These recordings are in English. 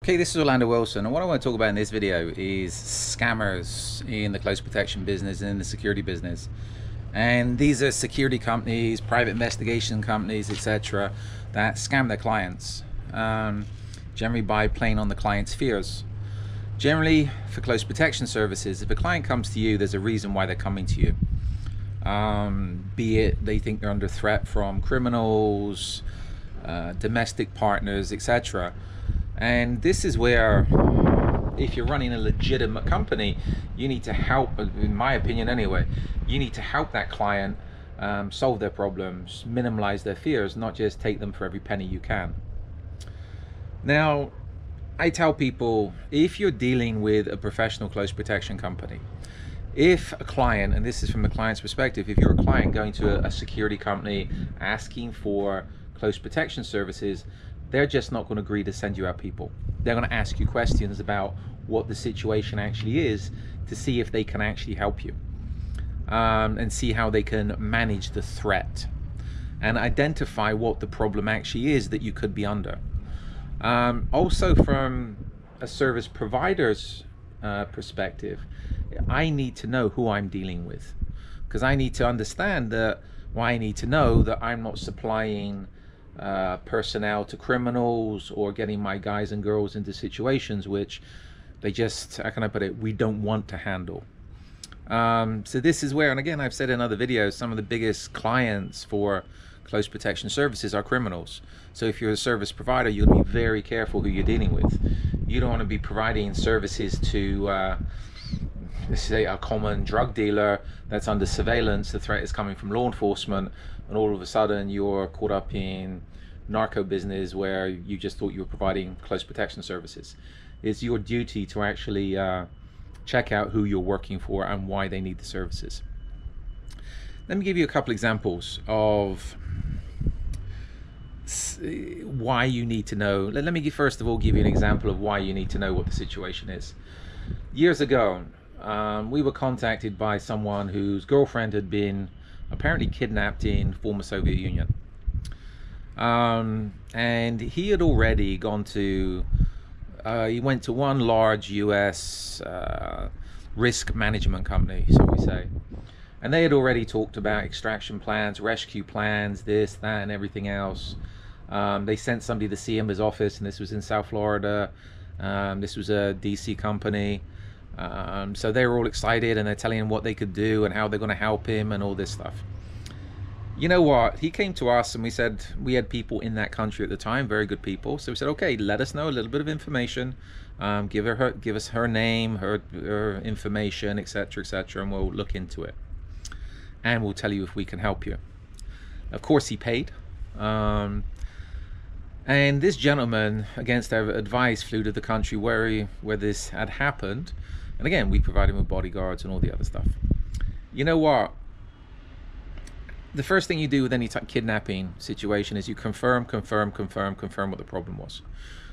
Okay, this is Orlando Wilson, and what I want to talk about in this video is scammers in the close protection business and in the security business. And these are security companies, private investigation companies, etc., that scam their clients, generally by playing on the client's fears. Generally, for close protection services, if a client comes to you, there's a reason why they're coming to you. Be it they think they're under threat from criminals, domestic partners, etc. And this is where, if you're running a legitimate company, you need to help, in my opinion anyway, you need to help that client solve their problems, minimize their fears, not just take them for every penny you can. Now, I tell people, if you're dealing with a professional close protection company, if a client, and this is from the client's perspective, if you're a client going to a security company asking for close protection services, they're just not going to agree to send you out people. They're going to ask you questions about what the situation actually is to see if they can actually help you, and see how they can manage the threat and identify what the problem actually is that you could be under. Also, from a service provider's perspective, I need to know who I'm dealing with, because I need to understand that, well, I need to know that I'm not supplying personnel to criminals or getting my guys and girls into situations which they just, how can I put it, we don't want to handle. So this is where, and again, I've said in other videos, some of the biggest clients for close protection services are criminals. So if you're a service provider, you'll be very careful who you're dealing with. You don't want to be providing services to let's say a common drug dealer that's under surveillance. The threat is coming from law enforcement, and all of a sudden you're caught up in narco business where you just thought you were providing close protection services. It's your duty to actually check out who you're working for and why they need the services. Let me give you a couple examples of why you need to know. Let me first of all give you an example of why you need to know what the situation is. Years ago, we were contacted by someone whose girlfriend had been apparently kidnapped in former Soviet Union. And he had already gone to, he went to one large US risk management company, so we say. And they had already talked about extraction plans, rescue plans, this, that, and everything else. They sent somebody to see him at his office, and this was in South Florida. This was a DC company. So they were all excited, and they're telling him what they could do and how they're going to help him and all this stuff. You know what? He came to us and we said, we had people in that country at the time, very good people. So we said, okay, let us know a little bit of information. Give us her name, her information, etc., etc., and we'll look into it. And we'll tell you if we can help you. Of course, he paid. And this gentleman, against our advice, flew to the country where this had happened. And again, we provided him with bodyguards and all the other stuff. You know what? The first thing you do with any type of kidnapping situation is you confirm what the problem was.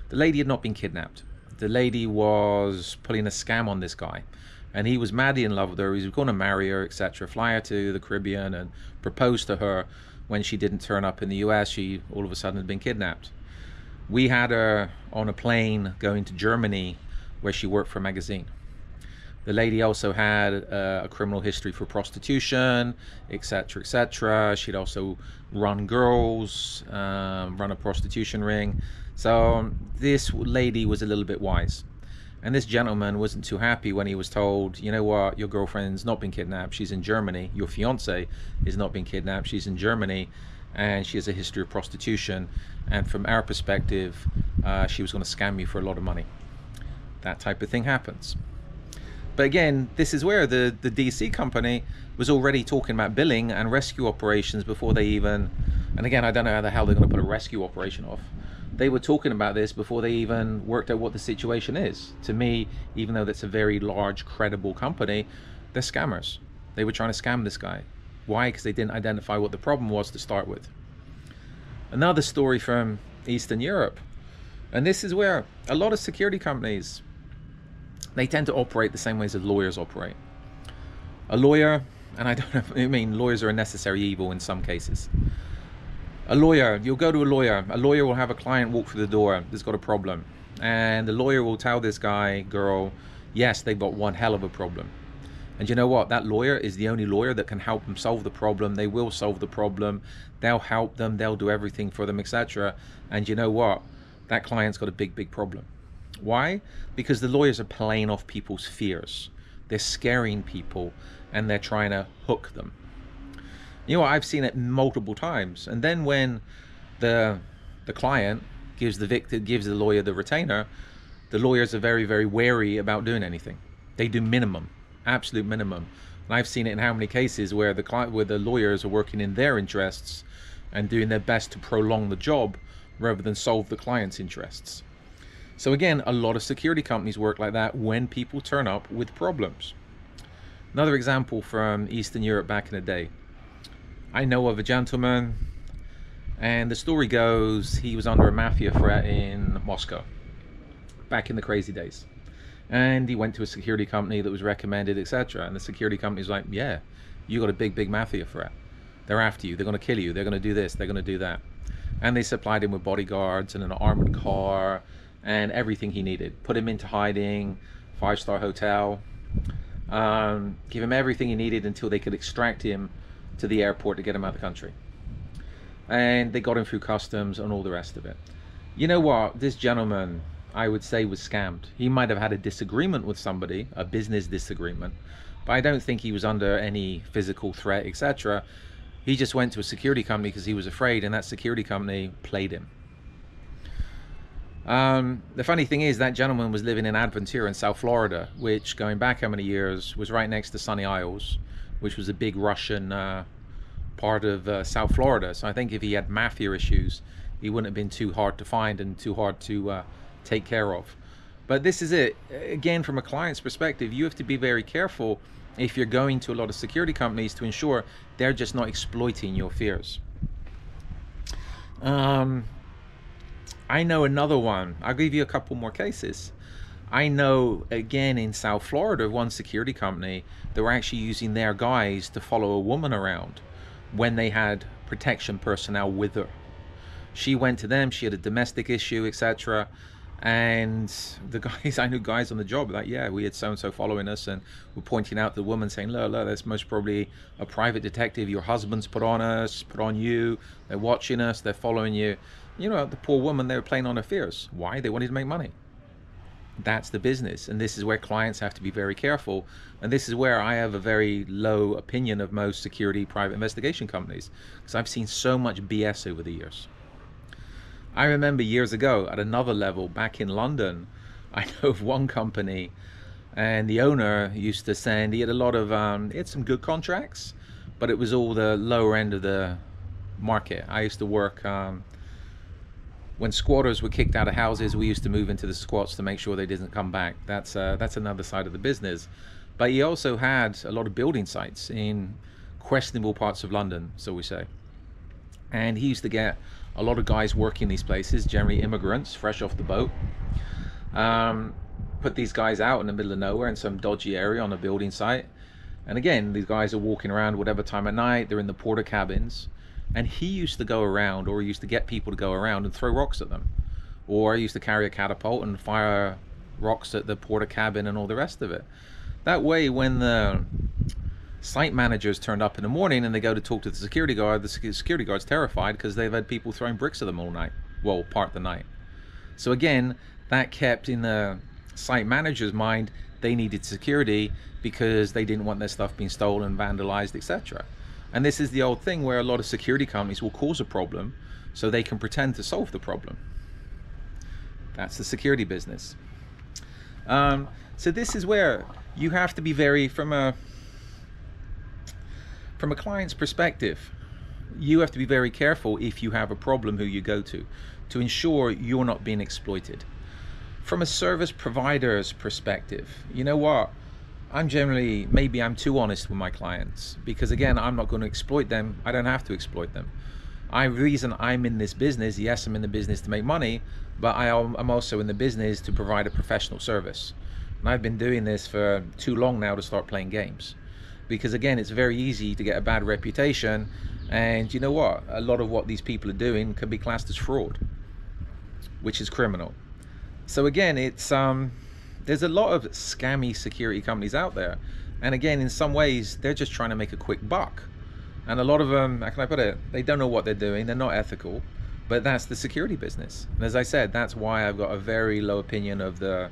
The lady had not been kidnapped. The lady was pulling a scam on this guy. And he was madly in love with her. He was going to marry her, etc. Fly her to the Caribbean and propose to her. When she didn't turn up in the US, she all of a sudden had been kidnapped. We had her on a plane going to Germany, where she worked for a magazine. The lady also had a criminal history for prostitution, etc., etc. She'd also run girls, run a prostitution ring. So this lady was a little bit wise. And this gentleman wasn't too happy when he was told, you know what, your girlfriend's not been kidnapped, she's in Germany. Your fiance is not been kidnapped, she's in Germany, and she has a history of prostitution. And from our perspective, she was going to scam you for a lot of money. That type of thing happens. But again, this is where the DC company was already talking about billing and rescue operations before they even, and again, I don't know how the hell they're going to put a rescue operation off. They were talking about this before they even worked out what the situation is. To me, even though that's a very large, credible company, they're scammers. They were trying to scam this guy. Why? Because they didn't identify what the problem was to start with. Another story from Eastern Europe. And this is where a lot of security companies, they tend to operate the same ways as lawyers operate. A lawyer, and I don't know, I mean, lawyers are a necessary evil in some cases. A lawyer, you'll go to a lawyer will have a client walk through the door, there's got a problem. and the lawyer will tell this guy, girl, yes, they've got one hell of a problem. And you know what? That lawyer is the only lawyer that can help them solve the problem. They will solve the problem. They'll help them. They'll do everything for them, etc. And you know what? That client's got a big problem. Why? Because the lawyers are playing off people's fears. They're scaring people and they're trying to hook them. You know what? I've seen it multiple times. And then when the client gives the lawyer the retainer, the lawyers are very wary about doing anything. They do minimum. Absolute minimum. And I've seen it in how many cases where the lawyers are working in their interests and doing their best to prolong the job rather than solve the client's interests. So again, a lot of security companies work like that when people turn up with problems. Another example from Eastern Europe back in the day. I know of a gentleman, and the story goes he was under a mafia threat in Moscow back in the crazy days. And he went to a security company that was recommended, etc. And the security company's like, yeah, you got a big mafia threat. They're after you. They're going to kill you. They're going to do this. They're going to do that. And they supplied him with bodyguards and an armored car and everything he needed. Put him into hiding, 5-star hotel, give him everything he needed until they could extract him to the airport to get him out of the country. And they got him through customs and all the rest of it. You know what? This gentleman, I would say, was scammed. He might have had a disagreement with somebody, a business disagreement, but I don't think he was under any physical threat, etc. He just went to a security company because he was afraid, and that security company played him. The funny thing is that gentleman was living in Aventura in South Florida, which, going back how many years, was right next to Sunny Isles, which was a big Russian part of South Florida. So I think if he had mafia issues, he wouldn't have been too hard to find and too hard to take care of. But this is it. Again, from a client's perspective, you have to be very careful if you're going to a lot of security companies to ensure they're just not exploiting your fears. I know another one. I'll give you a couple more cases. I know, again, in South Florida, one security company, they were actually using their guys to follow a woman around when they had protection personnel with her. She went to them, she had a domestic issue, etc. And the guys, I knew guys on the job like, yeah, we had so-and-so following us, and we're pointing out the woman saying, look, that's most probably a private detective your husband's put on us, put on you, they're watching us, they're following you. You know, the poor woman, they were playing on her fears. Why? They wanted to make money. That's the business, and this is where clients have to be very careful, and this is where I have a very low opinion of most security private investigation companies, because I've seen so much BS over the years. I remember years ago at another level back in London, I know of one company, and the owner used to send, he had a lot of, he had some good contracts, but it was all the lower end of the market. I used to work, when squatters were kicked out of houses, we used to move into the squats to make sure they didn't come back. That's another side of the business. But he also had a lot of building sites in questionable parts of London, so we say. And he used to get a lot of guys working these places, generally immigrants, fresh off the boat. Put these guys out in the middle of nowhere in some dodgy area on a building site. And again, these guys are walking around whatever time of night, they're in the porter cabins. And he used to go around, or he used to get people to go around and throw rocks at them. Or he used to carry a catapult and fire rocks at the porter cabin and all the rest of it. That way, when the site managers turned up in the morning and they go to talk to the security guard's terrified because they've had people throwing bricks at them all night. Well, part of the night. So again, that kept in the site manager's mind, they needed security because they didn't want their stuff being stolen, vandalized, etc. And this is the old thing where a lot of security companies will cause a problem so they can pretend to solve the problem. That's the security business. So this is where you have to be very, from a client's perspective, you have to be very careful if you have a problem who you go to ensure you're not being exploited. From a service provider's perspective, you know what? Maybe I'm too honest with my clients, because again, I'm not going to exploit them. I don't have to exploit them. The reason I'm in this business, yes, I'm in the business to make money, but I'm also in the business to provide a professional service. And I've been doing this for too long now to start playing games. Because again, it's very easy to get a bad reputation, and you know what? A lot of what these people are doing can be classed as fraud, which is criminal. So again, it's there's a lot of scammy security companies out there, and again, in some ways, they're just trying to make a quick buck. And a lot of them, how can I put it? They don't know what they're doing. They're not ethical, but that's the security business. And as I said, that's why I've got a very low opinion of the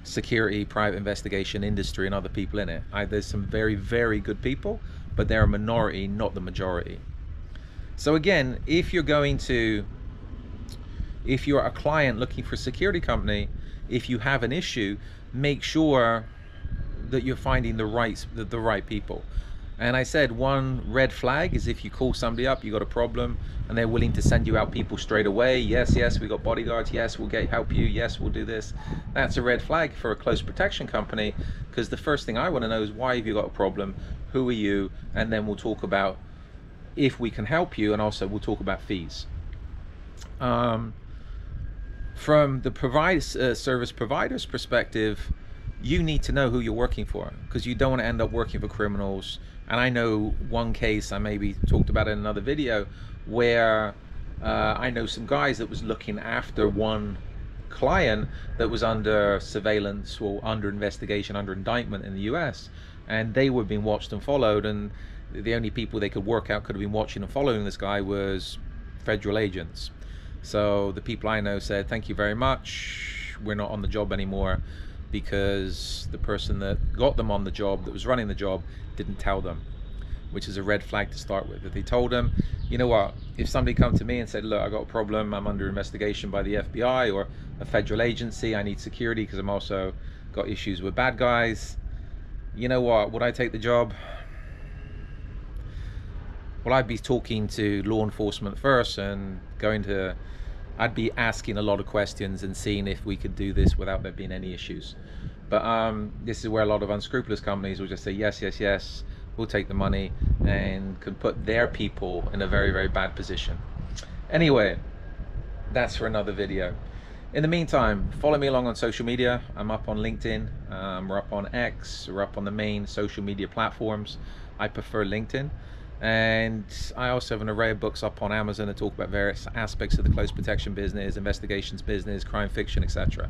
security, private investigation industry and other people in it. There's some very, very good people, but they're a minority, not the majority. So again, if you're a client looking for a security company, if you have an issue, make sure that you're finding the right people. And I said one red flag is if you call somebody up, you got a problem, and they're willing to send you out people straight away. Yes, we got bodyguards. Yes, we'll help you. Yes, we'll do this. That's a red flag for a close protection company, because the first thing I want to know is, why have you got a problem? Who are you? And then we'll talk about if we can help you, and also we'll talk about fees. From the service provider's perspective, you need to know who you're working for, because you don't want to end up working for criminals. And I know one case, I maybe talked about it in another video, where I know some guys that was looking after one client that was under surveillance or under investigation, under indictment in the US, and they were being watched and followed, and the only people they could work out could have been watching and following this guy was federal agents. So the people I know said, thank you very much, we're not on the job anymore, because the person that got them on the job, that was running the job, didn't tell them, which is a red flag to start with. If they told them, you know what, if somebody come to me and said, look, I got a problem, I'm under investigation by the FBI or a federal agency, I need security because I'm also got issues with bad guys, you know what, would I take the job? Well, I'd be talking to law enforcement first, and I'd be asking a lot of questions and seeing if we could do this without there being any issues. But this is where a lot of unscrupulous companies will just say yes, we'll take the money, and can put their people in a very, very bad position. Anyway, that's for another video. In the meantime, follow me along on social media. I'm up on LinkedIn, we're up on X, we're up on the main social media platforms. I prefer LinkedIn. And I also have an array of books up on Amazon that talk about various aspects of the close protection business, investigations business, crime fiction, etc.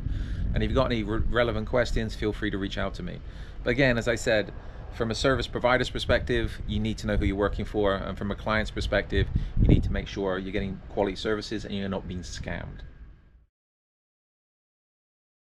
And if you've got any relevant questions, feel free to reach out to me. But again, as I said, from a service provider's perspective, you need to know who you're working for, and from a client's perspective, you need to make sure you're getting quality services and you're not being scammed.